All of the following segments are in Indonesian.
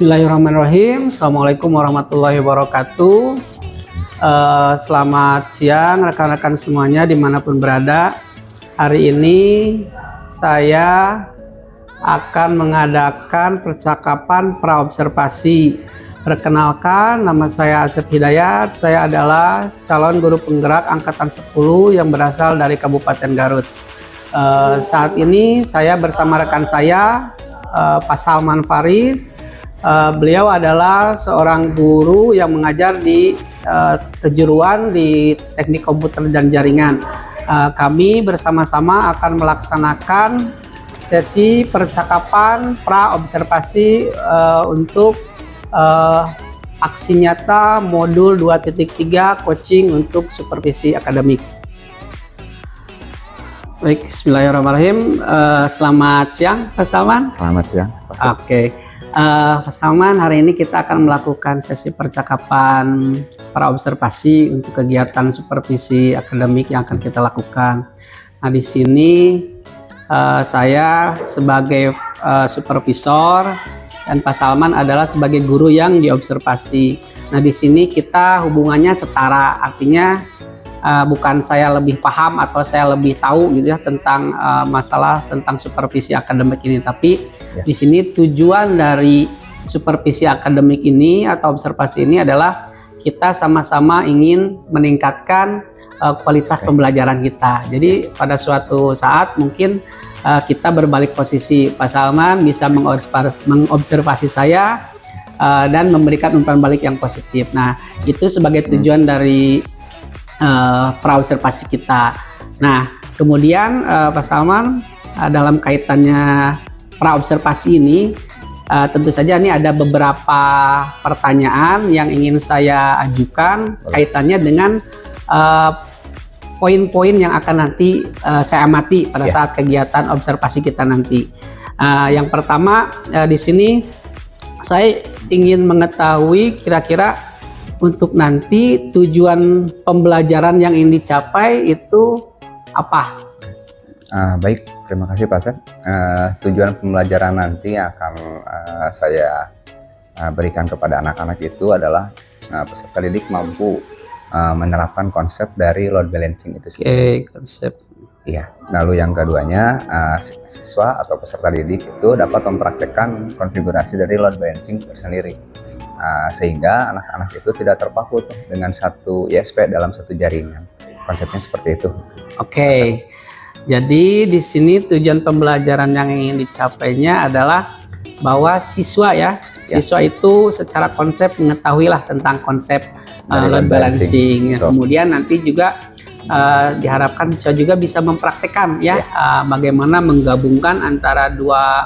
Bismillahirrahmanirrahim. Assalamualaikum warahmatullahi wabarakatuh. Selamat siang rekan-rekan semuanya dimanapun berada. Hari ini saya akan mengadakan percakapan praobservasi. Perkenalkan, nama saya Asep Hidayat. Saya adalah calon guru penggerak angkatan 10 yang berasal dari Kabupaten Garut. Saat ini saya bersama rekan saya, Pak Salman Faris. Beliau adalah seorang guru yang mengajar di kejuruan di teknik komputer dan jaringan. Kami bersama-sama akan melaksanakan sesi percakapan praobservasi untuk aksi nyata modul 2.3 coaching untuk supervisi akademik. Baik, bismillahirrahmanirrahim. Selamat siang, Pak Salman. Selamat siang, Pak. Oke. Pak Salman, hari ini kita akan melakukan sesi percakapan praobservasi untuk kegiatan supervisi akademik yang akan kita lakukan. Nah, di sini saya sebagai supervisor dan Pak Salman adalah sebagai guru yang diobservasi. Nah, di sini kita hubungannya setara, artinya bukan saya lebih paham atau saya lebih tahu gitu ya tentang masalah tentang supervisi akademik ini, tapi di sini tujuan dari supervisi akademik ini atau observasi ini adalah kita sama-sama ingin meningkatkan kualitas pembelajaran kita. Jadi pada suatu saat mungkin kita berbalik posisi, Pak Salman bisa mengobservasi saya dan memberikan umpan balik yang positif. Nah, itu sebagai tujuan dari praobservasi kita. Nah, kemudian Pak Salman dalam kaitannya praobservasi ini tentu saja ini ada beberapa pertanyaan yang ingin saya ajukan kaitannya dengan poin-poin yang akan nanti saya amati pada saat kegiatan observasi kita nanti. Yang pertama di sini saya ingin mengetahui kira-kira untuk nanti tujuan pembelajaran yang ingin dicapai itu apa? Baik, terima kasih Pak Sep. Tujuan pembelajaran nanti akan saya berikan kepada anak-anak itu adalah peserta didik mampu menerapkan konsep dari load balancing itu sendiri. Oke, konsep. Iya. Lalu yang keduanya, siswa atau peserta didik itu dapat mempraktekkan konfigurasi dari load balancing tersendiri, sehingga anak-anak itu tidak terpaku dengan satu ISP dalam satu jaringan. Konsepnya seperti itu. Oke. Jadi di sini tujuan pembelajaran yang ingin dicapainya adalah bahwa siswa siswa itu secara konsep mengetahuilah tentang konsep load balancing. Kemudian nanti juga diharapkan siswa juga bisa mempraktekkan bagaimana menggabungkan antara dua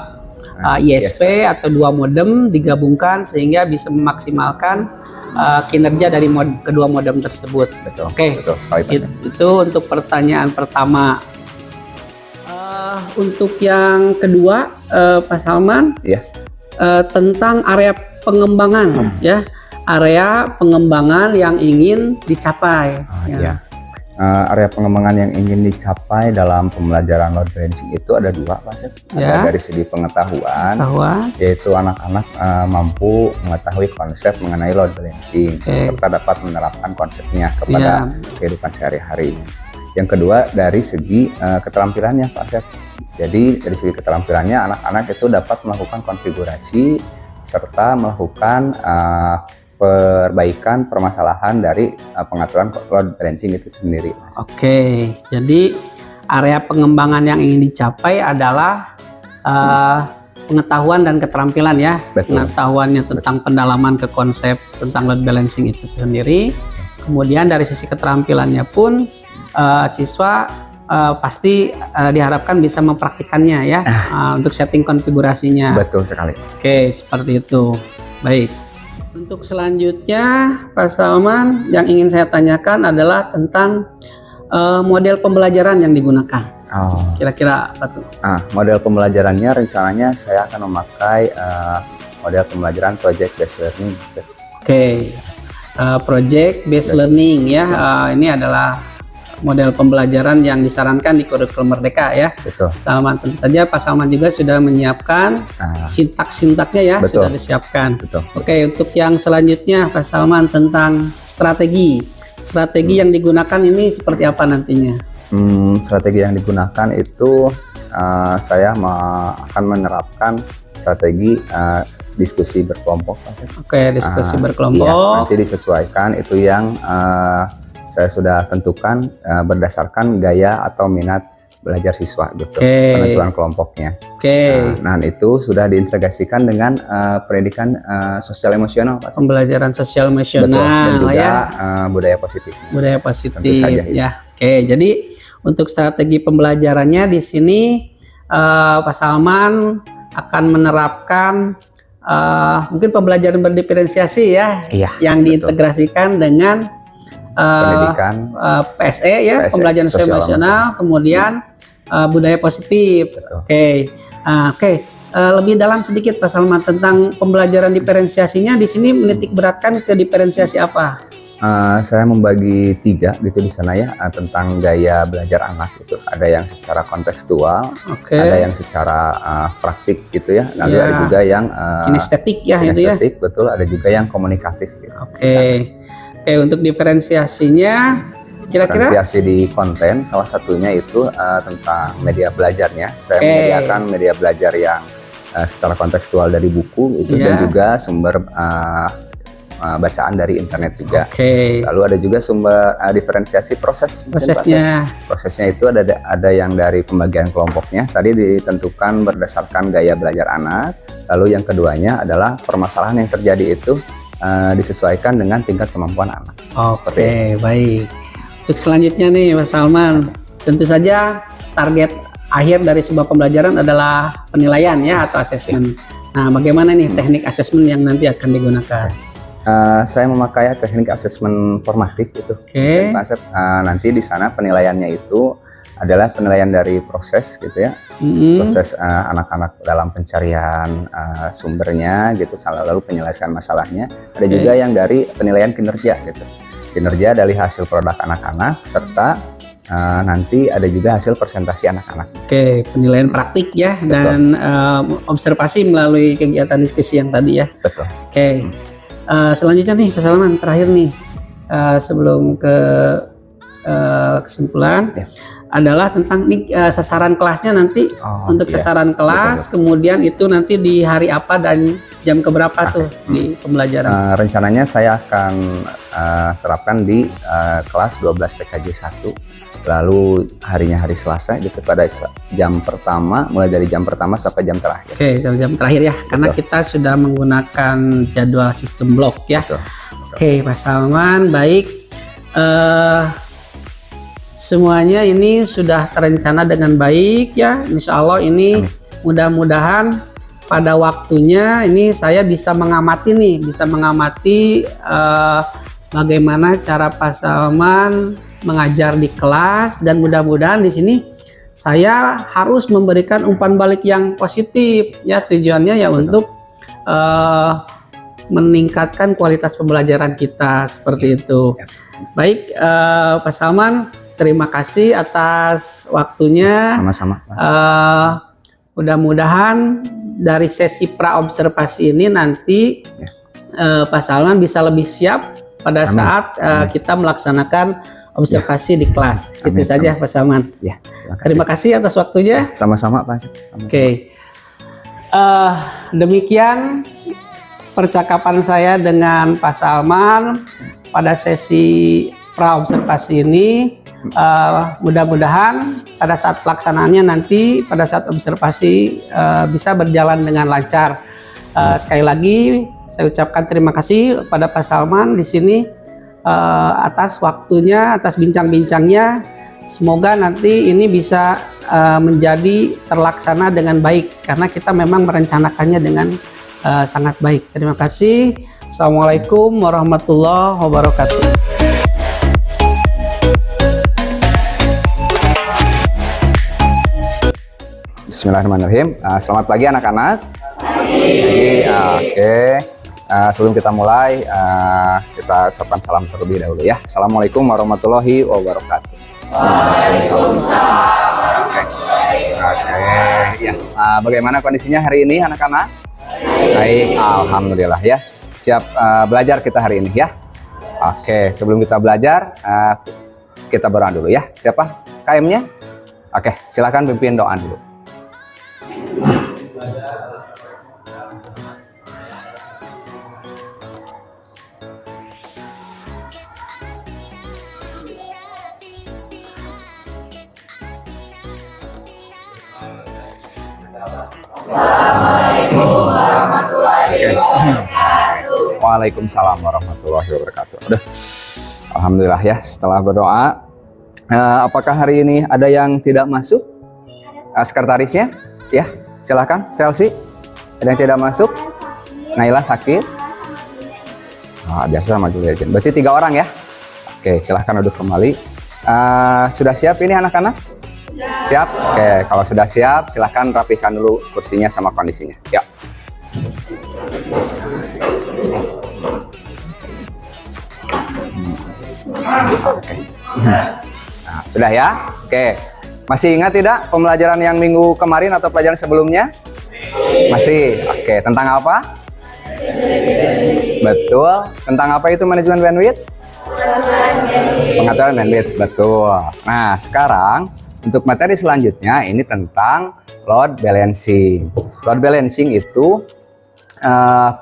ISP atau dua modem digabungkan sehingga bisa memaksimalkan kinerja dari kedua modem tersebut. Betul. Oke. Betul sekali, Pak. Itu untuk pertanyaan pertama. Untuk yang kedua, Pak Salman, tentang area pengembangan, area pengembangan yang ingin dicapai. Area pengembangan yang ingin dicapai dalam pembelajaran load balancing itu ada dua, Pak Sep. Dari segi pengetahuan, yaitu anak-anak mampu mengetahui konsep mengenai load balancing, serta dapat menerapkan konsepnya kepada kehidupan sehari-hari. Yang kedua dari segi keterampilannya, Pak Sep. Jadi dari segi keterampilannya anak-anak itu dapat melakukan konfigurasi serta melakukan perbaikan permasalahan dari pengaturan load balancing itu sendiri. Oke, jadi area pengembangan yang ingin dicapai adalah pengetahuan dan keterampilan ya. Betul. Pengetahuannya tentang pendalaman ke konsep tentang load balancing itu sendiri. Kemudian dari sisi keterampilannya pun siswa pasti diharapkan bisa mempraktikannya untuk setting konfigurasinya. Betul sekali. Oke, seperti itu. Baik. Untuk selanjutnya, Pak Salman, yang ingin saya tanyakan adalah tentang model pembelajaran yang digunakan. Kira-kira apa tuh? Model pembelajarannya rencananya saya akan memakai model pembelajaran project based learning. Oke, project based learning ya. Ini adalah model pembelajaran yang disarankan di kurikulum Merdeka ya. Betul. Pak Salman, tentu saja Pak Salman juga sudah menyiapkan sintak-sintaknya ya, betul. sudah disiapkan. Betul. Oke, untuk yang selanjutnya Pak Salman tentang strategi yang digunakan ini seperti apa nantinya? Strategi yang digunakan itu saya akan menerapkan strategi diskusi berkelompok. Oke, diskusi berkelompok. Iya, nanti disesuaikan itu yang saya sudah tentukan berdasarkan gaya atau minat belajar siswa gitu, penentuan kelompoknya. Nah, itu sudah diintegrasikan dengan pendidikan sosial emosional, Pak. Pembelajaran sosial emosional. Betul. Dan juga ya. Budaya positif. Budaya positif. Tentu saja, ya. Oke, jadi untuk strategi pembelajarannya di sini Pak Salman akan menerapkan mungkin pembelajaran berdiferensiasi ya, yang diintegrasikan dengan pendidikan PSE ya, pembelajaran sosial emosional, kemudian budaya positif. Oke. Lebih dalam sedikit Pak Salman tentang pembelajaran diferensiasinya di sini menitik beratkan ke diferensiasi apa? Saya membagi 3 gitu di sana ya, tentang gaya belajar anak itu. Ada yang secara kontekstual, ada yang secara praktik gitu ya, lalu ada juga yang kinestetik ya, itu ya. Betul, ada juga yang komunikatif gitu. Oke, untuk diferensiasinya kira-kira diferensiasi di konten salah satunya itu tentang media belajarnya. Saya menyediakan media belajar yang secara kontekstual dari buku itu dan juga sumber bacaan dari internet juga. Lalu ada juga sumber diferensiasi prosesnya. Prosesnya itu ada yang dari pembagian kelompoknya. Tadi ditentukan berdasarkan gaya belajar anak. Lalu yang keduanya adalah permasalahan yang terjadi itu disesuaikan dengan tingkat kemampuan anak. Baik. Untuk selanjutnya nih Mas Salman, tentu saja target akhir dari sebuah pembelajaran adalah penilaian ya atau asesmen. Nah, bagaimana nih teknik asesmen yang nanti akan digunakan? Saya memakai teknik asesmen formatif itu. Nanti di sana penilaiannya itu adalah penilaian dari proses gitu ya, proses anak-anak dalam pencarian sumbernya gitu, lalu penyelesaian masalahnya. Ada juga yang dari penilaian kinerja gitu, kinerja dari hasil produk anak-anak serta nanti ada juga hasil presentasi anak-anak. Penilaian praktik ya. Betul. Dan observasi melalui kegiatan diskusi yang tadi ya. Betul. Selanjutnya nih Pak Salman, terakhir nih sebelum ke kesimpulan adalah tentang sasaran kelasnya nanti. Untuk sasaran kelas, kemudian itu nanti di hari apa dan jam keberapa tuh di pembelajaran? Rencananya saya akan terapkan di kelas 12 TKJ 1, lalu harinya hari Selasa gitu pada jam pertama, mulai dari jam pertama sampai jam terakhir. Jam terakhir ya, karena kita sudah menggunakan jadwal sistem blok ya. Pak Salman, baik. Semuanya ini sudah terencana dengan baik ya. Insya Allah ini mudah-mudahan pada waktunya ini saya bisa mengamati bagaimana cara Pak Salman mengajar di kelas, dan mudah-mudahan di sini saya harus memberikan umpan balik yang positif ya, tujuannya ya untuk meningkatkan kualitas pembelajaran kita seperti itu. Baik, Pak Salman, terima kasih atas waktunya. Sama-sama. Mudah-mudahan dari sesi praobservasi ini nanti Pak Salman bisa lebih siap pada saat kita melaksanakan observasi di kelas. Itu saja Pak Salman. Ya, terima kasih atas waktunya. Sama-sama Pak. Demikian percakapan saya dengan Pak Salman pada sesi praobservasi ini. Mudah-mudahan pada saat pelaksanaannya nanti pada saat observasi bisa berjalan dengan lancar. Sekali lagi saya ucapkan terima kasih pada Pak Salman di sini atas waktunya, atas bincang-bincangnya. Semoga nanti ini bisa menjadi terlaksana dengan baik karena kita memang merencanakannya dengan sangat baik. Terima kasih. Assalamualaikum warahmatullahi wabarakatuh. Bismillahirrahmanirrahim. Selamat pagi anak-anak. Sebelum kita mulai, kita ucapkan salam terlebih dahulu ya. Assalamualaikum warahmatullahi wabarakatuh. Oke, ya. Bagaimana kondisinya hari ini anak-anak? Baik, alhamdulillah ya. Siap belajar kita hari ini ya. Oke, sebelum kita belajar, kita berdoa dulu ya. Siapa KM-nya? Oke, silakan pimpin doa dulu. Assalamualaikum warahmatullahi wabarakatuh. Waalaikumsalam warahmatullahi wabarakatuh. Aduh, alhamdulillah ya. Setelah berdoa, apakah hari ini ada yang tidak masuk? Sekretarisnya? Ya, silakan. Chelsea, ada yang tidak masuk? Naila sakit. Biasa sama Julia. Berarti 3 orang ya? Oke, silahkan duduk kembali. Sudah siap ini anak-anak? Siap? Oke, kalau sudah siap, silahkan rapikan dulu kursinya sama kondisinya. Ya. Oke. Nah, sudah ya? Oke. Masih ingat tidak pembelajaran yang minggu kemarin atau pelajaran sebelumnya? Masih. Oke, tentang apa? Betul. Tentang apa itu manajemen bandwidth? Pengaturan bandwidth, betul. Nah, sekarang untuk materi selanjutnya ini tentang load balancing. Load balancing itu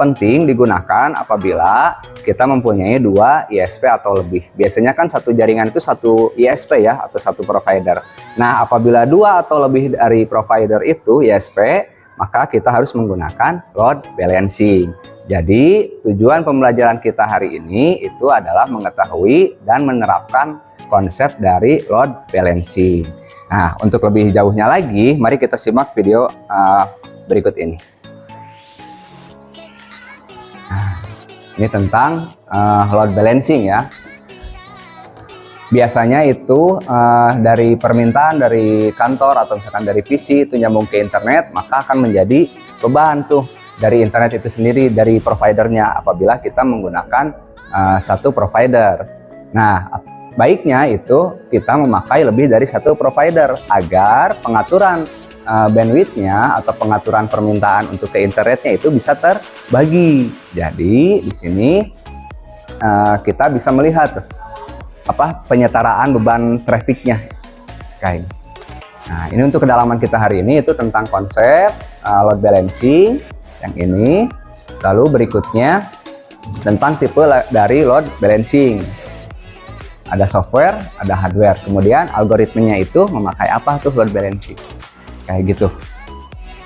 penting digunakan apabila kita mempunyai 2 ISP atau lebih. Biasanya kan satu jaringan itu 1 ISP ya, atau 1 provider. Nah, apabila 2 atau lebih dari provider itu ISP, maka kita harus menggunakan load balancing. Jadi tujuan pembelajaran kita hari ini itu adalah mengetahui dan menerapkan konsep dari load balancing. Nah, untuk lebih jauhnya lagi, mari kita simak video berikut ini. Nah, ini tentang load balancing ya. Biasanya itu dari permintaan dari kantor atau misalkan dari PC itu nyambung ke internet, maka akan menjadi beban tuh dari internet itu sendiri, dari providernya apabila kita menggunakan satu provider. Nah, baiknya itu kita memakai lebih dari 1 provider agar pengaturan bandwidth-nya atau pengaturan permintaan untuk ke internetnya itu bisa terbagi. Jadi di sini kita bisa melihat penyetaraan beban trafficnya kayak. Nah, ini untuk kedalaman kita hari ini itu tentang konsep load balancing yang ini. Lalu berikutnya tentang tipe dari load balancing. Ada software, ada hardware. Kemudian algoritmenya itu memakai apa tuh load balancing. Kayak gitu.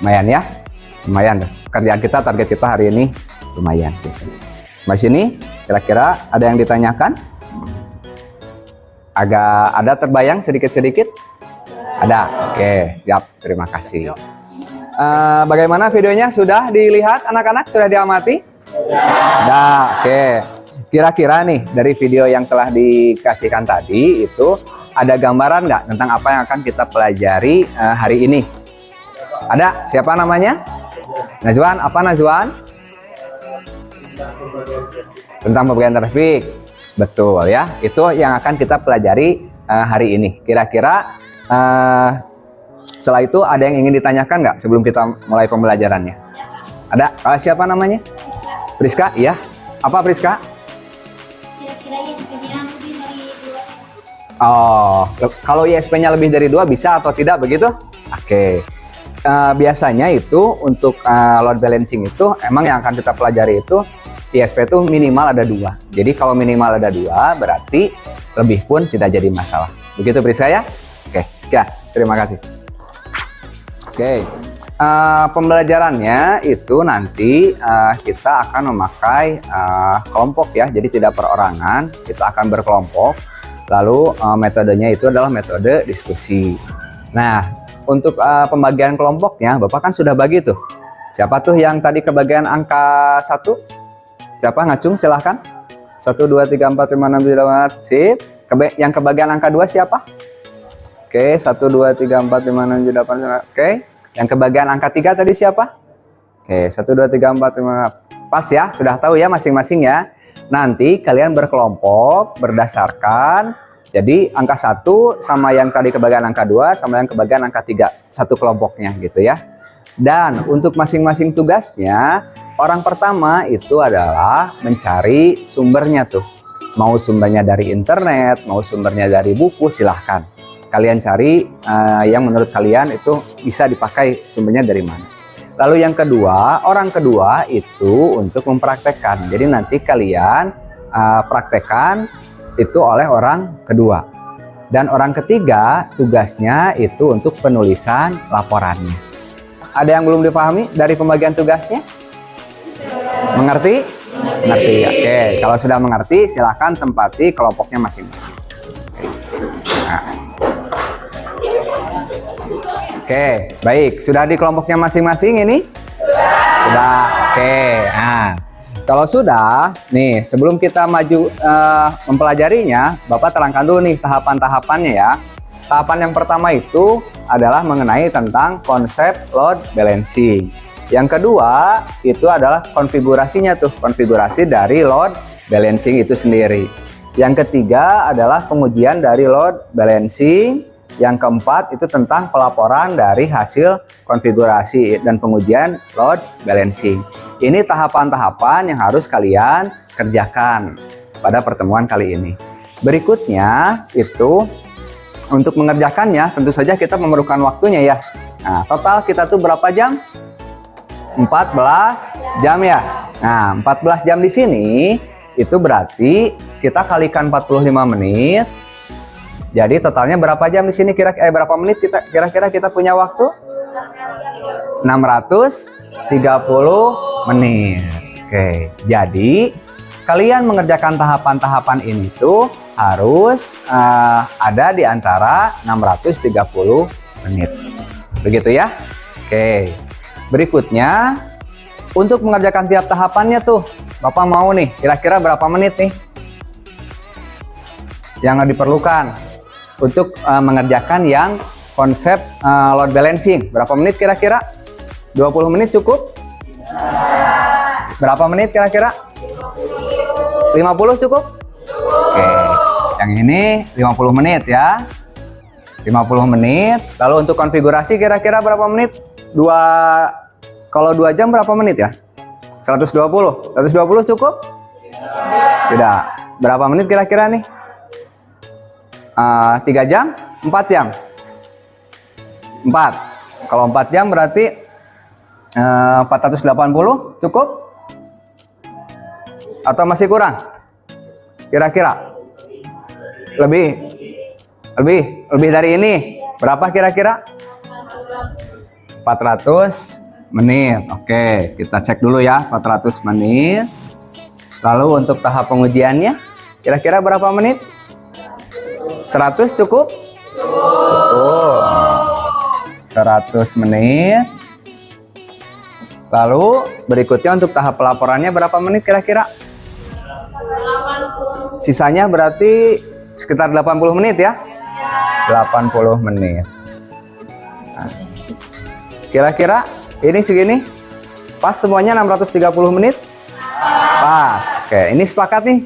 Lumayan ya? Lumayan deh. Kerjaan kita, target kita hari ini lumayan. Di sini kira-kira ada yang ditanyakan? Agak ada terbayang sedikit-sedikit? Ada. Oke, siap. Terima kasih. Bagaimana videonya? Sudah dilihat anak-anak? Sudah diamati? Sudah. Oke. Kira-kira nih dari video yang telah dikasihkan tadi itu ada gambaran nggak tentang apa yang akan kita pelajari hari ini? Ada? Siapa namanya? Najwan. Apa Najwan? Tentang pembagian traffic. Betul ya. Itu yang akan kita pelajari hari ini. Kira-kira setelah itu ada yang ingin ditanyakan nggak sebelum kita mulai pembelajarannya? Ada? Siapa namanya? Priska? Iya. Apa Priska? Oh, kalau ISP-nya lebih dari 2 bisa atau tidak begitu? Oke. Biasanya itu untuk load balancing itu emang yang akan kita pelajari itu ISP itu minimal ada 2. Jadi kalau minimal ada 2 berarti lebih pun tidak jadi masalah. Begitu Priska ya? Oke, sekian. Terima kasih. Oke. Pembelajarannya itu nanti kita akan memakai kelompok ya. Jadi tidak perorangan, kita akan berkelompok. Lalu metodenya itu adalah metode diskusi. Nah, untuk pembagian kelompoknya, Bapak kan sudah bagi tuh. Siapa tuh yang tadi kebagian angka 1? Siapa? Ngacung, silahkan. 1, 2, 3, 4, 5, 6, 7, 8. Sip. Yang kebagian angka 2 siapa? Oke, 1, 2, 3, 4, 5, 6, 7, 8, 9. Oke. Yang kebagian angka 3 tadi siapa? Oke, 1, 2, 3, 4, 5. Pas ya, sudah tahu ya masing-masing ya. Nanti kalian berkelompok berdasarkan Jadi angka 1 sama yang tadi kebagian angka 2 sama yang kebagian angka 3, satu kelompoknya gitu ya. Dan untuk masing-masing tugasnya, orang pertama itu adalah mencari sumbernya tuh. Mau sumbernya dari internet, mau sumbernya dari buku, silahkan. Kalian cari yang menurut kalian itu bisa dipakai sumbernya dari mana. Lalu yang kedua, orang kedua itu untuk mempraktekkan. Jadi nanti kalian praktekkan itu oleh orang kedua. Dan orang ketiga tugasnya itu untuk penulisan laporannya. Ada yang belum dipahami dari pembagian tugasnya? Mengerti? Mengerti. Oke, kalau sudah mengerti silahkan tempati kelompoknya masing-masing. Nah. Oke, baik. Sudah di kelompoknya masing-masing ini? Sudah. Oke. Nah, kalau sudah, nih sebelum kita maju mempelajarinya, Bapak terangkan dulu nih tahapan-tahapannya ya. Tahapan yang pertama itu adalah mengenai tentang konsep load balancing. Yang kedua itu adalah konfigurasinya tuh, konfigurasi dari load balancing itu sendiri. Yang ketiga adalah pengujian dari load balancing. Yang keempat itu tentang pelaporan dari hasil konfigurasi dan pengujian load balancing. Ini tahapan-tahapan yang harus kalian kerjakan pada pertemuan kali ini. Berikutnya itu untuk mengerjakannya tentu saja kita memerlukan waktunya ya. Nah, total kita tuh berapa jam? 14 jam ya. Nah, 14 jam di sini itu berarti kita kalikan 45 menit. Jadi totalnya berapa jam di sini berapa menit kira-kira kita punya waktu? 630 menit. Oke, jadi kalian mengerjakan tahapan-tahapan ini tuh harus ada di antara 630 menit. Begitu ya? Oke. Berikutnya, untuk mengerjakan tiap tahapannya tuh, Bapak mau nih, kira-kira berapa menit nih yang diperlukan untuk mengerjakan yang konsep load balancing. Berapa menit kira-kira? 20 menit cukup? Berapa menit kira-kira? 50 cukup? Oke, yang ini 50 menit ya. 50 menit. Lalu untuk konfigurasi kira-kira berapa menit? Kalau 2 jam berapa menit ya? 120. 120 cukup? Tidak. Berapa menit kira-kira nih? 3 jam? 4 jam? 4. Kalau 4 jam berarti 480 cukup? Atau masih kurang? Kira-kira? Lebih dari ini. Berapa kira-kira? 400 menit. Oke, kita cek dulu ya, 400 menit. Lalu untuk tahap pengujiannya, kira-kira berapa menit? 100 cukup? Cukup. 100 menit. Lalu berikutnya untuk tahap pelaporannya berapa menit kira-kira? 80. Sisanya berarti sekitar 80 menit ya? 80 menit. Nah, kira-kira ini segini? Pas semuanya 630 menit? Pas. Oke, ini sepakat nih?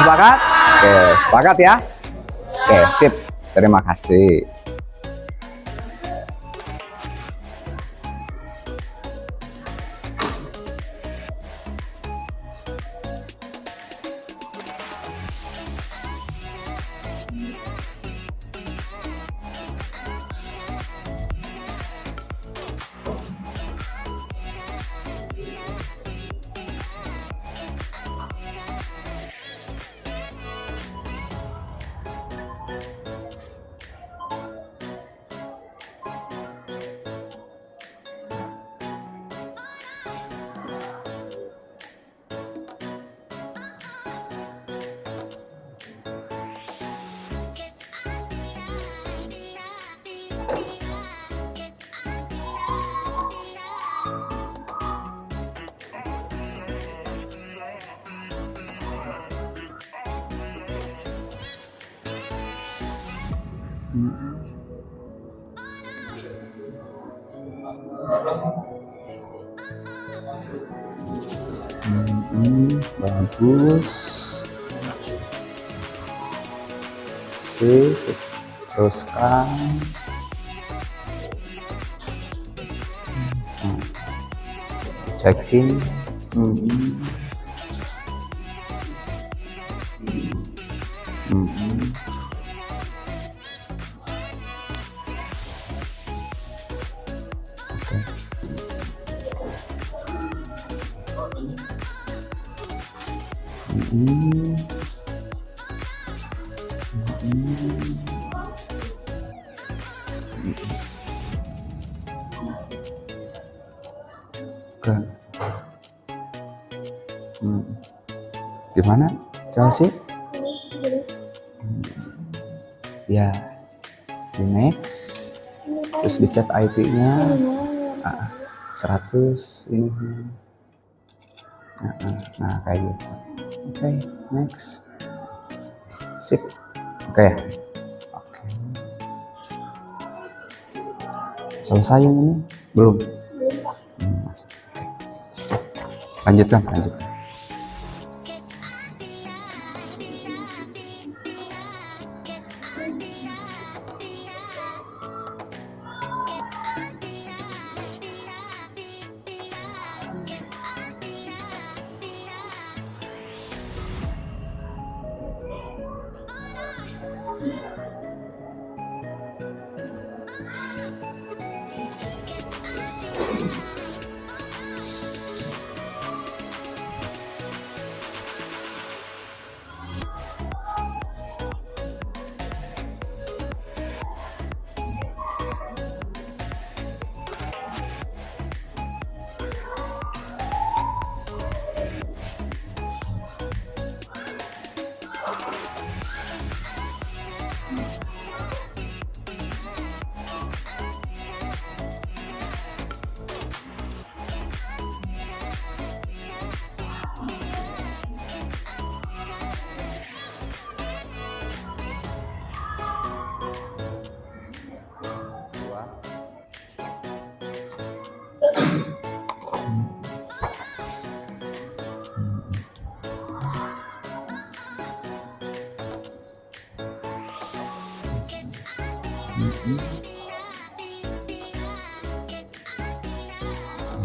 Sepakat? Oke, sepakat ya? Oke, sip. Terima kasih. Bagus. Masih teruskan. Checking. Gimana, Chelsea? Ya, di next, terus dicat IP-nya 100 ini. Nah, kayak gitu. Oke, next. Sip. Oke. Selesai yang ini? Belum? Masih. Oke. Lanjutkan.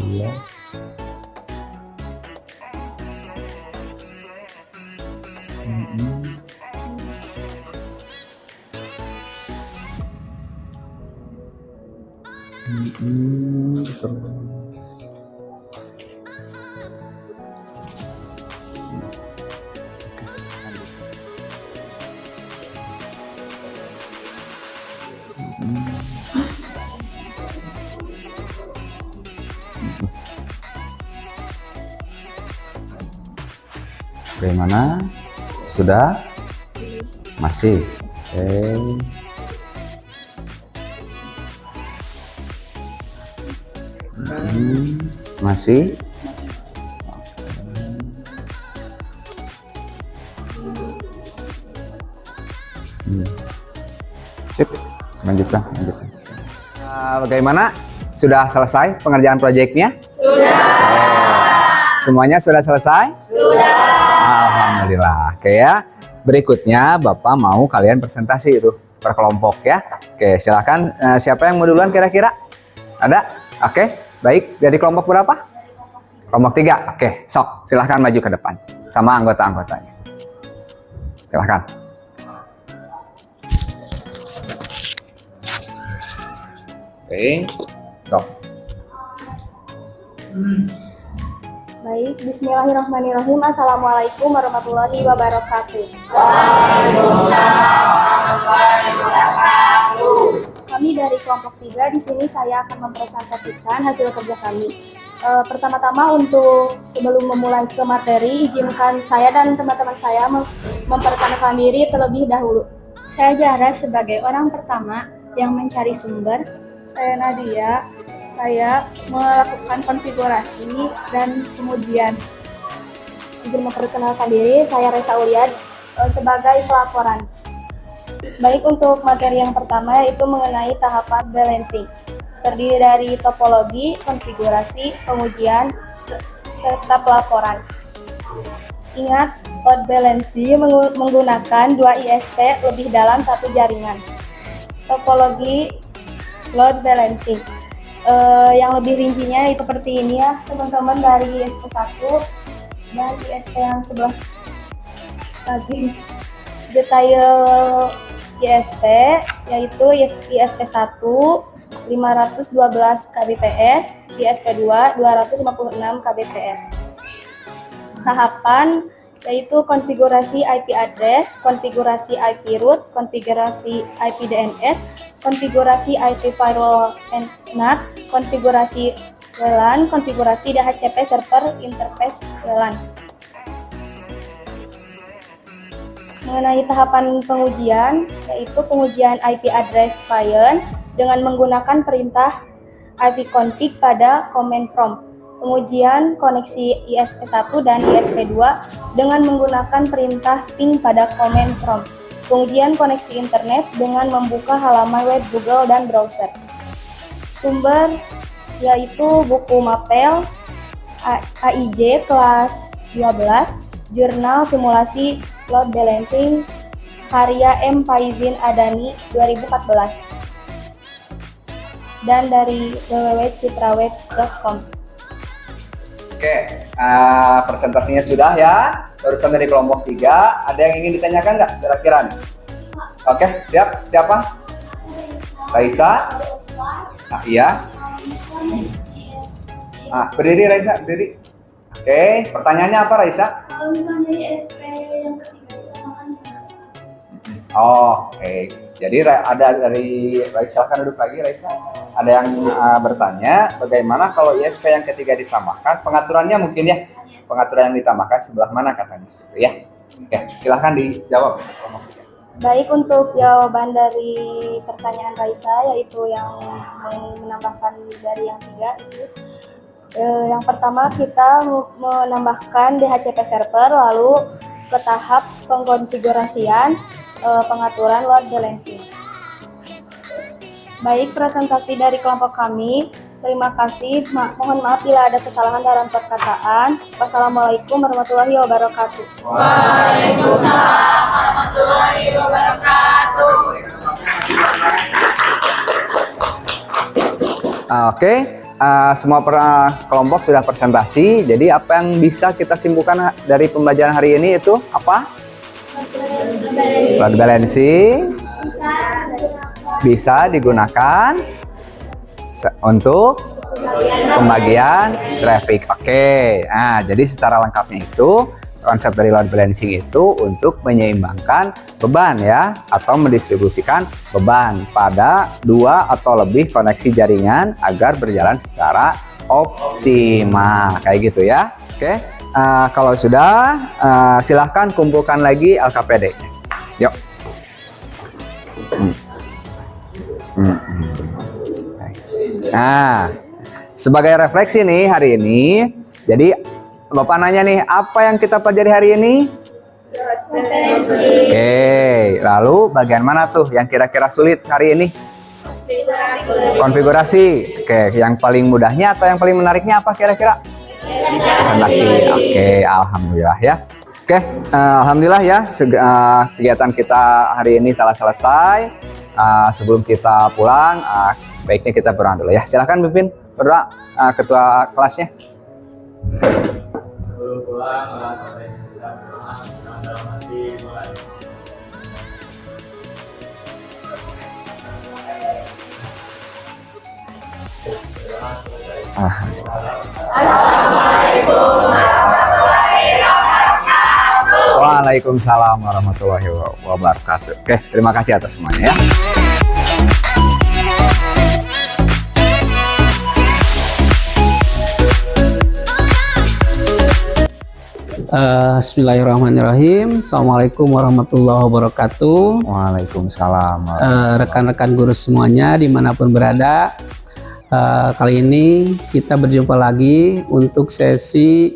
Iya. Betul. Bagaimana? Sudah? Masih? Oke. Masih? Sip, lanjutkan. Bagaimana? Sudah selesai pengerjaan proyeknya? Sudah. Semuanya sudah selesai? Sudah. Alhamdulillah. Oke ya. Berikutnya Bapak mau kalian presentasi itu per kelompok ya. Oke, silakan. Siapa yang mau duluan kira-kira? Ada? Oke, baik. Dari kelompok berapa? Kelompok 3. Oke, sok. Silahkan maju ke depan sama anggota-anggotanya. Silahkan. Oke, sok. Baik, bismillahirrahmanirrahim. Assalamualaikum warahmatullahi wabarakatuh. Kami dari kelompok 3 di sini saya akan mempresentasikan hasil kerja kami. Pertama-tama untuk sebelum memulai ke materi, izinkan saya dan teman-teman saya memperkenalkan diri terlebih dahulu. Saya Zahra sebagai orang pertama yang mencari sumber. Saya Nadia. Saya melakukan konfigurasi dan kemudian izin memperkenalkan diri, saya Resa Uliad sebagai pelaporan. Baik, untuk materi yang pertama yaitu mengenai tahapan balancing. Terdiri dari topologi, konfigurasi, pengujian, serta pelaporan. Ingat, load balancing menggunakan 2 ISP lebih dalam satu jaringan. Topologi load balancing. Yang lebih rincinya itu seperti ini ya teman-teman, dari ISP 1 dan ISP yang sebelah tadi. Detail ISP yaitu ISP 1 512 kbps, ISP 2 256 kbps. Tahapan yaitu konfigurasi IP address, konfigurasi IP root, konfigurasi IP DNS, konfigurasi IP firewall and NAT, konfigurasi WLAN, konfigurasi DHCP server interface WLAN. Mengenai tahapan pengujian, yaitu pengujian IP address client dengan menggunakan perintah ipconfig pada command from. Pengujian koneksi ISP1 dan ISP2 dengan menggunakan perintah ping pada command from. Pengujian koneksi internet dengan membuka halaman web Google dan browser. Sumber yaitu buku mapel AIJ kelas 12, jurnal simulasi load balancing karya M. Faizin Adani 2014, dan dari www.citraweb.com. Oke, presentasinya sudah ya. Barusan dari kelompok 3, ada yang ingin ditanyakan nggak kira-kira nih? Oke, siap. Siapa? Raisa? Nah, iya. Berdiri Raisa, berdiri. Oke, pertanyaannya apa Raisa? Kalau misalnya ISP yang ketiga ditambahkan. Oke. Jadi ada dari Raisa, kan duduk lagi Raisa. Ada yang bertanya, bagaimana kalau ISP yang ketiga ditambahkan? Pengaturannya mungkin ya. Pengaturan yang ditambahkan sebelah mana katanya? Ya. Oke, silahkan dijawab. Baik, untuk jawaban dari pertanyaan Raisa, yaitu yang menambahkan dari yang 3 itu. Yang pertama kita menambahkan DHCP server, lalu ke tahap pengkonfigurasian pengaturan load balancing. Baik, presentasi dari kelompok kami. Terima kasih. Mohon maaf bila ada kesalahan dalam perkataan. Wassalamualaikum warahmatullahi wabarakatuh. Waalaikumsalam warahmatullahi wabarakatuh. Oke. Semua kelompok sudah presentasi. Jadi apa yang bisa kita simpulkan dari pembelajaran hari ini itu apa? Load balancing bisa digunakan untuk pembagian traffic. Oke. Nah, jadi secara lengkapnya itu konsep dari load balancing itu untuk menyeimbangkan beban ya, atau mendistribusikan beban pada 2 atau lebih koneksi jaringan agar berjalan secara optimal kayak gitu ya. Oke. Kalau sudah, silahkan kumpulkan lagi LKPD-nya. Yuk. Nah, sebagai refleksi nih hari ini, jadi Bapak nanya nih, apa yang kita pelajari hari ini? Oke, lalu bagian mana tuh yang kira-kira sulit hari ini? Konfigurasi. Oke, yang paling mudahnya atau yang paling menariknya apa kira-kira? Presentasi. Oke, alhamdulillah ya. Oke, alhamdulillah ya, kegiatan kita hari ini telah selesai. Sebelum kita pulang, baiknya kita berdoa dulu ya. Silakan pimpin berdoa ketua kelasnya. Waalaikumsalam warahmatullahi wabarakatuh. Oke, terima kasih atas semuanya ya. Bismillahirrahmanirrahim. Assalamualaikum warahmatullahi wabarakatuh. Waalaikumsalam. Rekan-rekan guru semuanya dimanapun berada, kali ini kita berjumpa lagi untuk sesi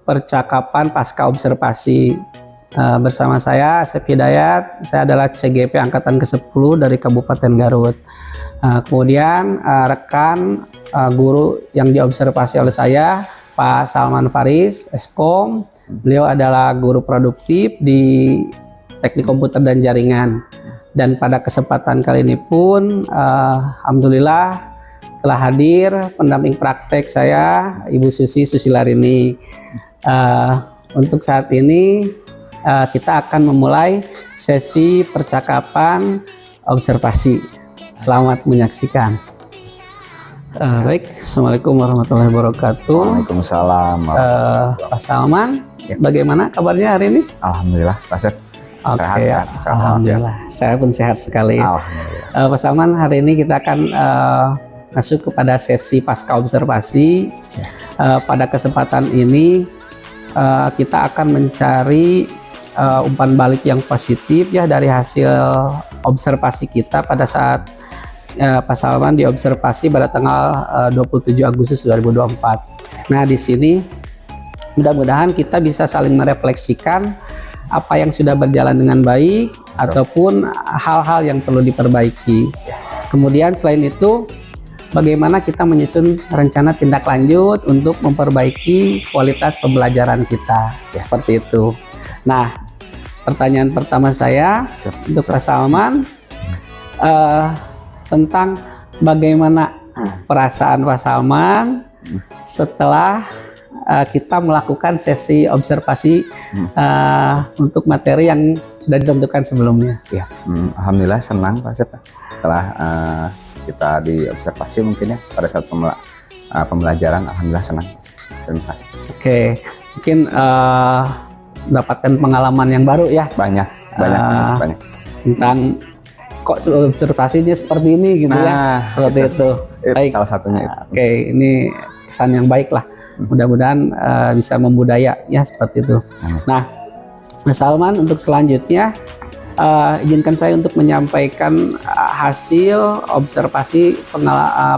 percakapan pasca observasi bersama saya Asep Hidayat. Saya adalah CGP angkatan ke-10 dari Kabupaten Garut. Kemudian rekan guru yang diobservasi oleh saya Pak Salman Faris, Eskom. Beliau adalah guru produktif di Teknik Komputer dan Jaringan. Dan pada kesempatan kali ini pun, alhamdulillah telah hadir pendamping praktek saya, Ibu Susilarini. Untuk saat ini kita akan memulai sesi percakapan observasi. Selamat menyaksikan. Baik, Assalamualaikum warahmatullahi wabarakatuh. Waalaikumsalam. Pak Salman, bagaimana kabarnya hari ini? Alhamdulillah, Pak Sep. Sehat. Alhamdulillah, saya pun sehat sekali. Alhamdulillah. Pak Salman, hari ini kita akan masuk kepada sesi pasca observasi. Pada kesempatan ini kita akan mencari umpan balik yang positif ya dari hasil observasi kita pada saat Pak Salman diobservasi pada tanggal 27 Agustus 2024. Nah, di sini mudah-mudahan kita bisa saling merefleksikan apa yang sudah berjalan dengan baik ataupun hal-hal yang perlu diperbaiki. Kemudian selain itu, bagaimana kita menyusun rencana tindak lanjut untuk memperbaiki kualitas pembelajaran kita. Seperti itu. Nah, pertanyaan pertama saya untuk Pak Salman tentang bagaimana perasaan Pak Salman setelah kita melakukan sesi observasi untuk materi yang sudah ditentukan sebelumnya. Ya, alhamdulillah senang Pak Sep setelah kita diobservasi mungkin ya pada saat pembelajaran. Alhamdulillah senang. Terima kasih. Oke, mungkin mendapatkan pengalaman yang baru ya. Banyak. Tentang kok observasinya seperti ini gitu ya. Seperti itu. Baik. Salah satunya itu. Oke, ini kesan yang baik lah. Mudah-mudahan bisa membudaya ya seperti itu. Nah, Mas Salman, untuk selanjutnya izinkan saya untuk menyampaikan hasil observasi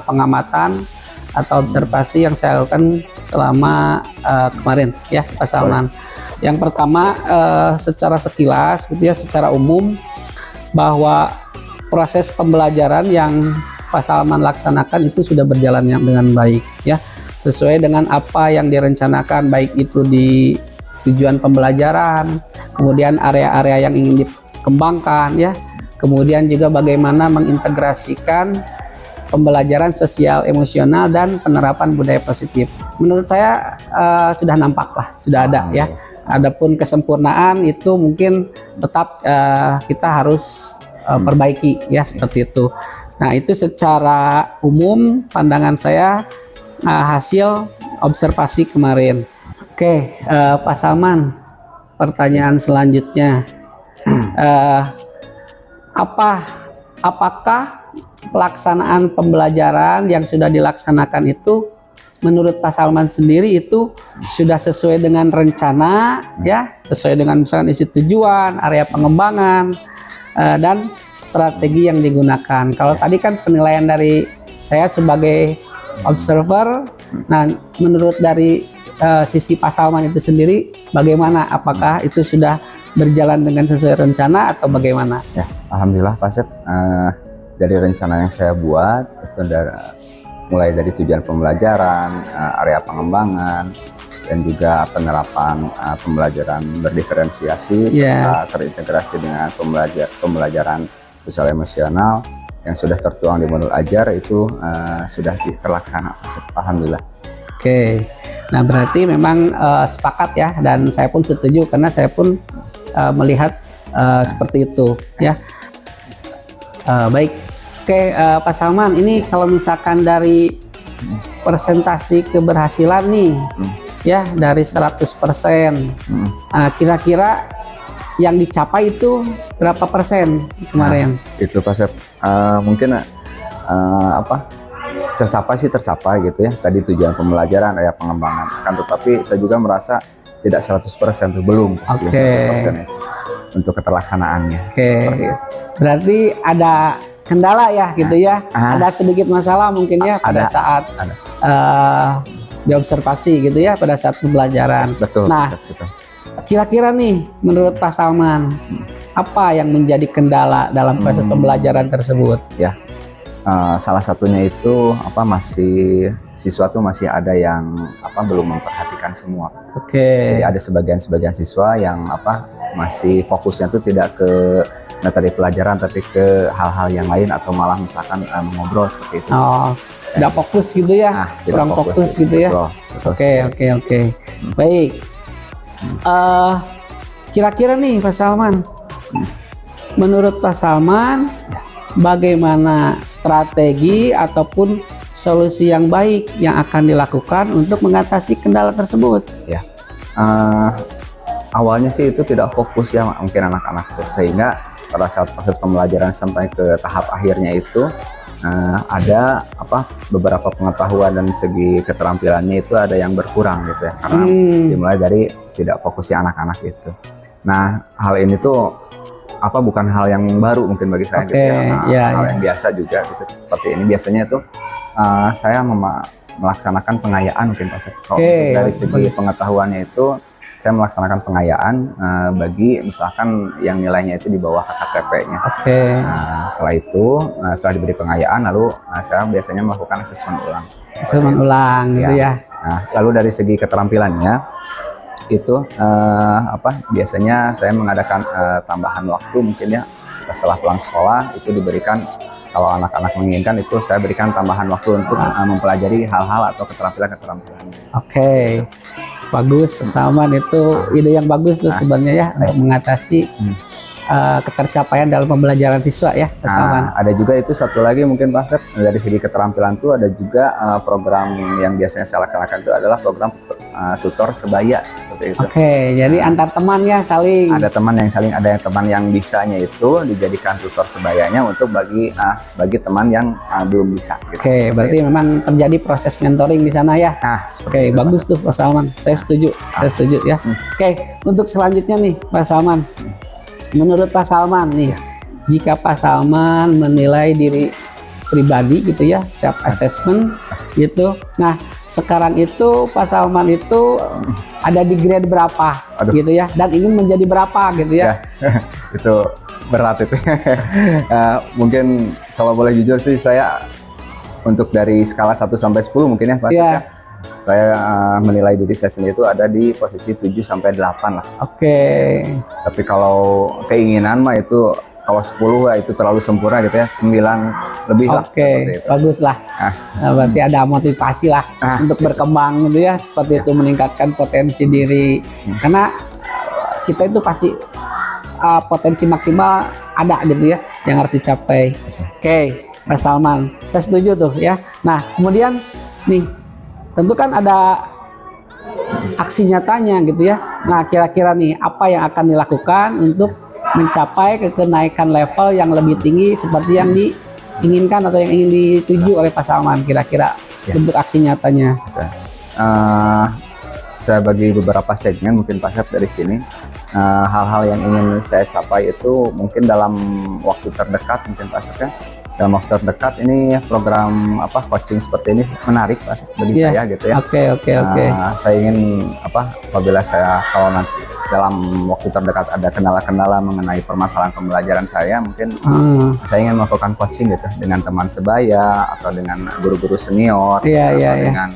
pengamatan atau observasi yang saya lakukan selama kemarin ya Pak Salman. Yang pertama, secara sekilas gitu ya, secara umum bahwa proses pembelajaran yang Pak Salman laksanakan itu sudah berjalan dengan baik ya, sesuai dengan apa yang direncanakan, baik itu di tujuan pembelajaran, kemudian area-area yang ingin dikembangkan ya, kemudian juga bagaimana mengintegrasikan pembelajaran sosial emosional dan penerapan budaya positif. Menurut saya sudah nampak lah, sudah ada ya. Adapun kesempurnaan itu mungkin tetap kita harus perbaiki ya, seperti itu. Nah, itu secara umum pandangan saya hasil observasi kemarin. Oke, Pak Salman, pertanyaan selanjutnya, apakah pelaksanaan pembelajaran yang sudah dilaksanakan itu menurut Pak Salman sendiri itu sudah sesuai dengan rencana ya, sesuai dengan misalkan isi tujuan, area pengembangan dan strategi yang digunakan. Kalau tadi kan penilaian dari saya sebagai observer, nah menurut dari sisi Pak Salman itu sendiri bagaimana? Apakah itu sudah berjalan dengan sesuai rencana atau bagaimana? Ya, alhamdulillah Pak Sep, dari rencana yang saya buat itu mulai dari tujuan pembelajaran, area pengembangan, dan juga penerapan pembelajaran berdiferensiasi serta terintegrasi dengan pembelajaran sosial emosional yang sudah tertuang di modul ajar itu sudah terlaksana. Alhamdulillah. Oke, nah berarti memang sepakat ya, dan saya pun setuju karena saya pun melihat seperti itu ya. Baik, oke Pak Salman, ini kalau misalkan dari persentasi keberhasilan nih ya dari 100%, kira-kira yang dicapai itu berapa persen kemarin? Nah, itu Pak Sep, mungkin tercapai gitu ya, tadi tujuan pembelajaran, area pengembangan, kan, tetapi saya juga merasa tidak 100% tuh, belum 100% ya untuk keterlaksanaannya. Berarti ada kendala ya gitu ya, ada sedikit masalah mungkin ya pada saat diobservasi gitu ya, pada saat pembelajaran. Betul. Nah, kira-kira nih menurut Pak Salman apa yang menjadi kendala dalam proses pembelajaran tersebut? Ya, salah satunya itu masih siswa tuh masih ada yang belum memperhatikan semua. Oke. Jadi ada sebagian siswa yang masih fokusnya tuh tidak ke materi pelajaran tapi ke hal-hal yang lain atau malah misalkan mengobrol seperti itu. Oh, tidak fokus gitu ya, kurang fokus gitu ya. Betul, Oke. Baik. Kira-kira nih Pak Salman, menurut Pak Salman, bagaimana strategi ataupun solusi yang baik yang akan dilakukan untuk mengatasi kendala tersebut? Ya, awalnya sih itu tidak fokus ya mungkin anak-anak, sehingga pada saat proses pembelajaran sampai ke tahap akhirnya itu ada beberapa pengetahuan dan segi keterampilannya itu ada yang berkurang gitu ya, karena dimulai dari tidak fokusnya anak-anak itu. Nah, hal ini tuh bukan hal yang baru mungkin bagi saya gitu ya, hal yang biasa juga gitu. Seperti ini biasanya itu saya melaksanakan pengayaan mungkin Pak. Kalau dari segi pengetahuannya itu saya melaksanakan pengayaan bagi misalkan yang nilainya itu di bawah KKTP-nya. Setelah itu, setelah diberi pengayaan, lalu saya biasanya melakukan asesmen ulang. Asesmen ulang gitu ya. Nah, lalu dari segi keterampilannya itu biasanya saya mengadakan tambahan waktu mungkin ya setelah pulang sekolah itu diberikan, kalau anak-anak menginginkan itu saya berikan tambahan waktu untuk mempelajari hal-hal atau keterampilan. Oke. Bagus, Pak Salman, itu ide yang bagus tuh sebenarnya ya untuk mengatasi ketercapaian dalam pembelajaran siswa ya, Pak Salman. Ada juga itu satu lagi mungkin Pak Sep, dari segi keterampilan tuh ada juga program yang biasanya saya laksanakan itu adalah program tutor sebaya seperti itu. Jadi antar teman ya saling. Ada teman yang bisanya itu dijadikan tutor sebayanya untuk bagi teman yang belum bisa. Gitu. Berarti memang terjadi proses mentoring di sana ya. Bagus tuh Pak Salman. Saya setuju ya. Untuk selanjutnya nih Pak Salman. Menurut Pak Salman nih, jika Pak Salman menilai diri pribadi gitu ya, self assessment gitu. Nah, sekarang itu Pak Salman itu ada di grade berapa gitu ya, dan ingin menjadi berapa gitu ya. Itu berat itu. Mungkin kalau boleh jujur sih saya untuk dari skala 1 sampai 10 mungkin ya Pak. Saya menilai diri saya sendiri itu ada di posisi 7 sampai 8 lah. Tapi kalau keinginan mah itu kalau 10 itu terlalu sempurna gitu ya, 9 lebih lah. Bagus lah. Berarti ada motivasi lah untuk berkembang gitu ya, seperti itu, meningkatkan potensi diri. Karena kita itu pasti potensi maksimal ada gitu ya, yang harus dicapai. Mas Salman, saya setuju tuh ya. Nah, kemudian nih, tentu kan ada aksi nyatanya gitu ya. Nah, kira-kira nih apa yang akan dilakukan untuk mencapai kenaikan level yang lebih tinggi seperti yang diinginkan atau yang ingin dituju oleh Pak Salman, kira-kira bentuk aksi nyatanya? Saya bagi beberapa segmen mungkin Pak Sep dari sini. Hal-hal yang ingin saya capai itu mungkin dalam waktu terdekat mungkin Pak Sep ya. Dalam waktu terdekat ini program coaching seperti ini menarik Pak bagi saya gitu ya. Saya ingin apabila saya kalau nanti dalam waktu terdekat ada kendala-kendala mengenai permasalahan pembelajaran saya, mungkin saya ingin melakukan coaching gitu dengan teman sebaya atau dengan guru-guru senior dengan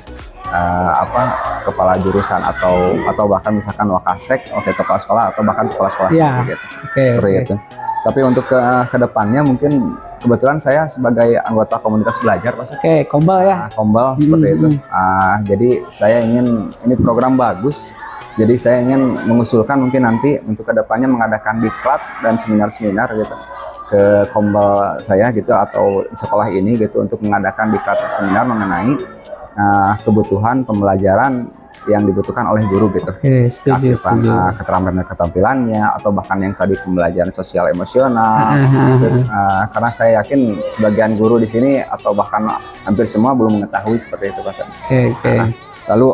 kepala jurusan atau bahkan misalkan wakasek, kepala sekolah atau bahkan kepala sekolah gitu. Seperti itu. Tapi untuk ke depannya mungkin kebetulan saya sebagai anggota komunitas belajar Pak. Kombal ya. Kombal seperti itu. Jadi saya ingin, ini program bagus. Jadi saya ingin mengusulkan mungkin nanti untuk kedepannya mengadakan diklat dan seminar-seminar gitu ke kombal saya gitu atau sekolah ini gitu untuk mengadakan diklat seminar mengenai kebutuhan pembelajaran yang dibutuhkan oleh guru gitu. Setuju. Keterampilannya atau bahkan yang tadi pembelajaran sosial emosional. Terus, karena saya yakin sebagian guru di sini atau bahkan hampir semua belum mengetahui seperti itu Pak. Lalu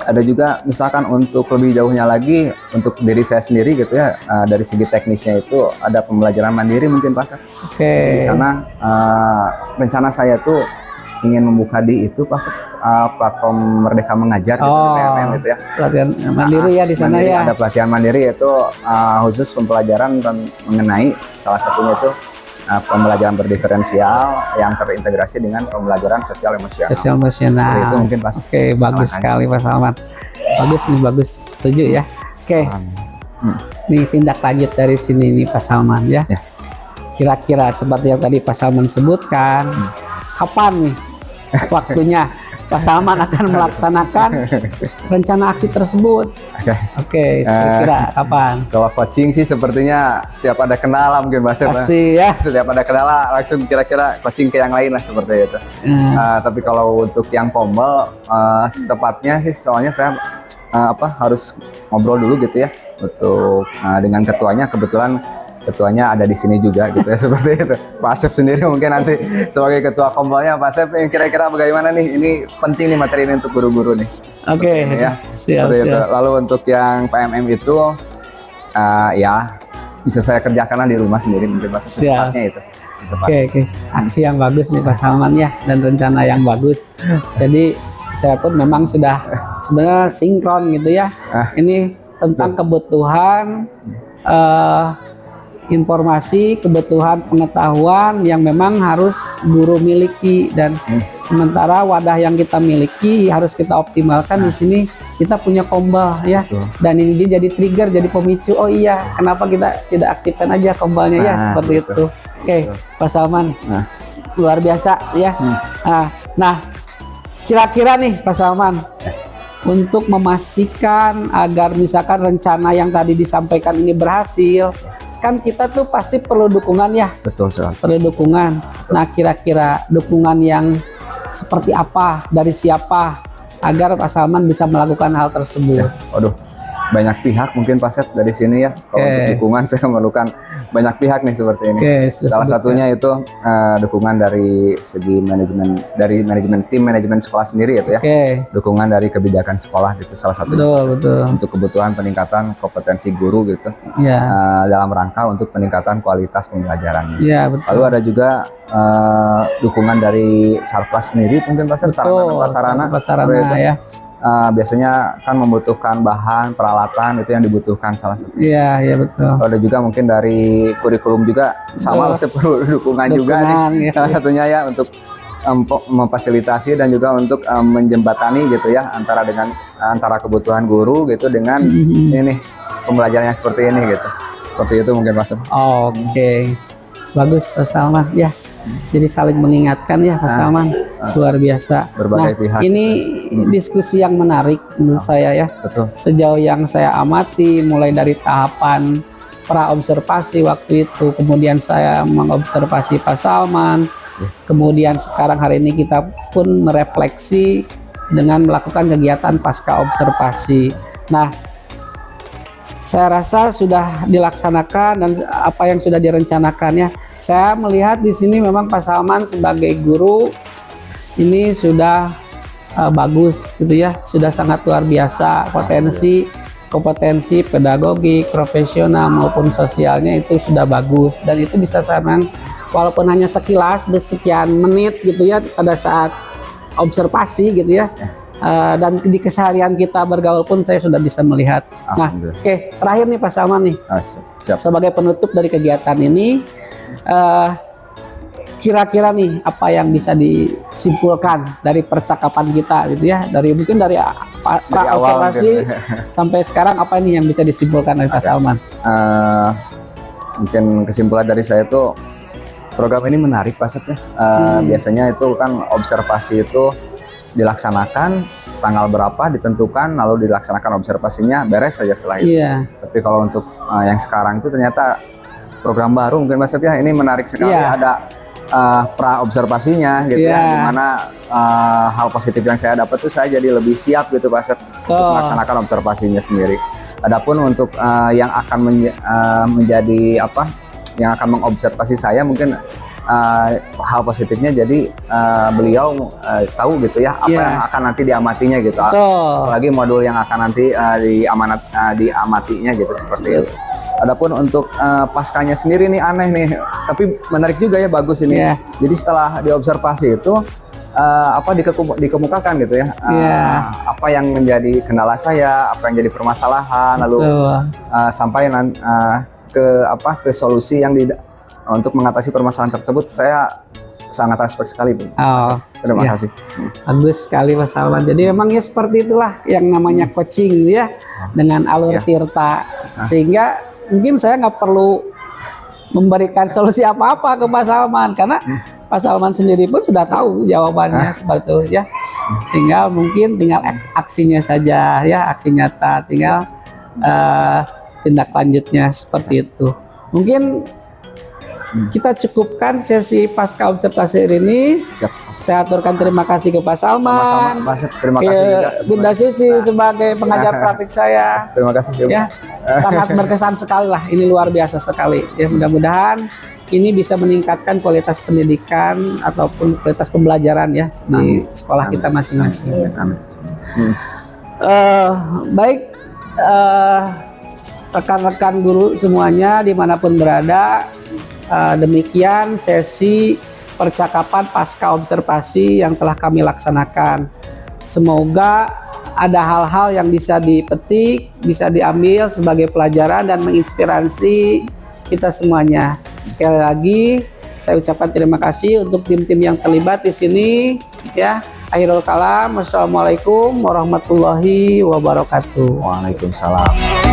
ada juga misalkan untuk lebih jauhnya lagi untuk diri saya sendiri gitu ya, dari segi teknisnya itu ada pembelajaran mandiri mungkin Pak. Di sana rencana saya tuh ingin membuka di itu pas platform Merdeka Mengajar gitu, gitu ya. Pelatihan mandiri ya di sana mandiri, ya. Ada pelatihan mandiri itu khusus pembelajaran mengenai salah satunya itu pembelajaran berdiferensial yang terintegrasi dengan pembelajaran sosial emosional. Sosial emosional. Seperti itu mungkin Pak. Oke, bagus sekali Pak Salman. Bagus nih, bagus, setuju ya. Oke. Nih tindak lanjut dari sini nih Pak Salman ya. Kira-kira seperti yang tadi Pak Salman sebutkan, kapan nih waktunya Pak Salman akan melaksanakan rencana aksi tersebut? Oke, kira-kira kapan? Kalau coaching sih sepertinya setiap ada kendala mungkin Mas. Pasti ya. Setiap ada kendala langsung kira-kira coaching ke yang lain lah seperti itu. Tapi kalau untuk yang Kombel secepatnya sih, soalnya saya harus ngobrol dulu gitu ya untuk dengan ketuanya. Kebetulan ketuanya ada di sini juga gitu ya, seperti itu. Pak Asep sendiri mungkin nanti sebagai ketua Kombelnya. Pak Asep kira-kira bagaimana nih? Ini penting nih materi ini untuk guru-guru nih. Oke, ya. Siap. Itu. Lalu untuk yang PMM itu ya bisa saya kerjakan di rumah sendiri mungkin Pak. Siapnya itu. Oke. Aksi yang bagus nih Pak Salman ya, dan rencana yang bagus. Jadi saya pun memang sudah sebenarnya sinkron gitu ya. Ini tentang kebutuhan informasi, kebutuhan pengetahuan yang memang harus guru miliki, dan sementara wadah yang kita miliki harus kita optimalkan. Di sini kita punya Kombel ya. Dan ini dia jadi trigger, jadi pemicu. Oh iya, kenapa kita tidak aktifkan aja Kombelnya ya, seperti itu. Oke, Pak Salman. Luar biasa ya. Nah, kira-kira nih Pak Salman, untuk memastikan agar misalkan rencana yang tadi disampaikan ini berhasil, kan kita tuh pasti perlu dukungan ya. Betul sekali. Perlu dukungan. Nah, kira-kira dukungan yang seperti apa, dari siapa, agar Pak Salman bisa melakukan hal tersebut? Waduh, banyak pihak mungkin Pak Sep dari sini ya. Kalau untuk dukungan saya memerlukan banyak pihak nih seperti ini. Salah satunya itu dukungan dari segi manajemen, dari tim manajemen sekolah sendiri itu ya. Dukungan dari kebijakan sekolah gitu salah satunya. Betul. Untuk kebutuhan peningkatan kompetensi guru gitu. Dalam rangka untuk peningkatan kualitas pembelajaran. Lalu ada juga dukungan dari Sarplas sendiri mungkin Pak Sep, sarana ya. Biasanya kan membutuhkan bahan, peralatan, itu yang dibutuhkan salah satunya. Iya betul. Ada juga mungkin dari kurikulum juga sama, masih perlu dukungan juga nih. Salah satunya ya untuk memfasilitasi dan juga untuk menjembatani gitu ya antara kebutuhan guru gitu dengan ini pembelajaran yang seperti ini gitu. Seperti itu mungkin Mas. Oke. Bagus Pak Salman ya. Jadi saling mengingatkan ya Pak Salman, luar biasa. Berbagai pihak. Ini diskusi yang menarik menurut saya ya. Betul. Sejauh yang saya amati, mulai dari tahapan pra-observasi waktu itu, kemudian saya mengobservasi Pak Salman, kemudian sekarang hari ini kita pun merefleksi dengan melakukan kegiatan pasca observasi. Nah, saya rasa sudah dilaksanakan dan apa yang sudah direncanakannya. Saya melihat di sini memang Pak Salman sebagai guru ini sudah bagus gitu ya, sudah sangat luar biasa. Kompetensi pedagogik, profesional maupun sosialnya itu sudah bagus, dan itu bisa memang walaupun hanya sekilas sekian menit gitu ya pada saat observasi gitu ya. Dan di keseharian kita bergaul pun saya sudah bisa melihat. Nah, terakhir nih Pak Salman nih, sebagai penutup dari kegiatan ini, kira-kira nih apa yang bisa disimpulkan dari percakapan kita gitu ya, mungkin dari observasi sampai sekarang, apa nih yang bisa disimpulkan dari Pak Salman? Mungkin kesimpulan dari saya itu, program ini menarik Pak Sep ya. Biasanya itu kan observasi itu dilaksanakan, tanggal berapa ditentukan, lalu dilaksanakan observasinya, beres saja setelah itu. Tapi kalau untuk yang sekarang itu ternyata program baru mungkin Mas ya, ini menarik sekali. Ada pra observasinya gitu ya, dimana hal positif yang saya dapat tuh saya jadi lebih siap gitu Pak untuk melaksanakan observasinya sendiri. Adapun untuk yang akan menjadi yang akan mengobservasi saya, mungkin hal positifnya jadi beliau tahu gitu ya apa yang akan nanti diamatinya gitu. Apalagi modul yang akan nanti diamatinya gitu, seperti itu. Adapun untuk paskanya sendiri nih aneh nih, tapi menarik juga ya, bagus ini. Jadi setelah diobservasi itu dikemukakan gitu ya, apa yang menjadi kendala saya, apa yang jadi permasalahan, lalu sampai ke solusi yang untuk mengatasi permasalahan tersebut saya sangat respect sekali, Bu. Oh, Terima ya. kasih. Bagus sekali Mas Salman. Jadi memang ya seperti itulah yang namanya coaching ya, dengan alur Tirta, sehingga mungkin saya nggak perlu memberikan solusi apa-apa ke Pak Salman karena Pak Salman sendiri pun sudah tahu jawabannya seperti itu ya. Tinggal aksinya saja ya, aksi nyata, tinggal tindak lanjutnya seperti itu. Mungkin kita cukupkan sesi pasca observasi ini. Siap. Saya aturkan terima kasih ke Pak Salman, Sama-sama, Pak Asep. Terima kasih juga. Bunda Susi sebagai pengajar praktik saya. Terima kasih juga. Ya, sangat berkesan sekali lah. Ini luar biasa sekali. Ya, mudah-mudahan ini bisa meningkatkan kualitas pendidikan ataupun kualitas pembelajaran ya di sekolah kita masing-masing. Amin. Baik, rekan-rekan guru semuanya dimanapun berada, demikian sesi percakapan pasca observasi yang telah kami laksanakan. Semoga ada hal-hal yang bisa dipetik, bisa diambil sebagai pelajaran dan menginspirasi kita semuanya. Sekali lagi saya ucapkan terima kasih untuk tim-tim yang terlibat di sini ya. Akhirul kalam, wassalamualaikum warahmatullahi wabarakatuh. Waalaikumsalam.